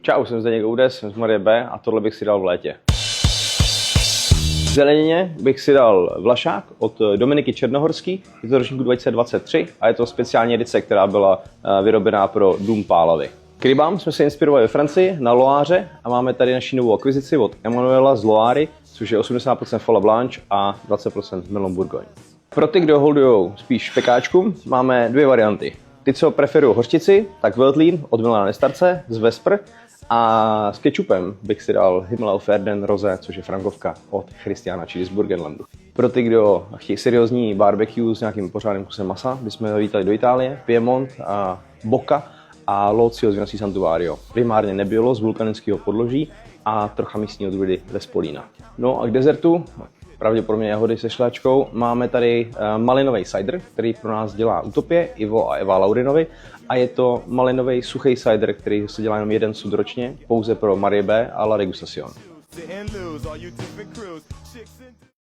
Čau, jsem Zdeněk Oudes, jsem z Marie B a tohle bych si dal v létě. V zelenině bych si dal Vlašák od Dominiky Černohorský, je to ročníku 2023 a je to speciální edice, která byla vyrobená pro Dům Pálavy. K rybám jsme se inspirovali ve Francii na Loáře a máme tady naši novou akvizici od Emanuela z Loáry, což je 80% Folle Blanche a 20% Melon Bourgogne. Pro ty, kdo holdují spíš špekáčku, máme dvě varianty. Ty, co preferují hořčici, tak Veltlín od Milana Nestarce z Vespr a s kečupem bych si dal Himmelferden Rosé, což je frankovka od Christiana, čili z Burgenlandu. Pro ty, kdo chtějí seriózní barbecue s nějakým pořádným kusem masa, bychom zavítali do Itálie, Piemont a Bocca a Lozio z vinací Santuario. Primárně nebylo z vulkanického podloží a trocha místního druidy Vespolína. No a k dezertu, pravděpodobně jahody se šláčkou, máme tady malinový cider, který pro nás dělá Utopie, Ivo a Eva Laurinovi. A je to malinový suchý cider, který se dělá jenom jeden sud ročně, pouze pro Marie B a La Degustation.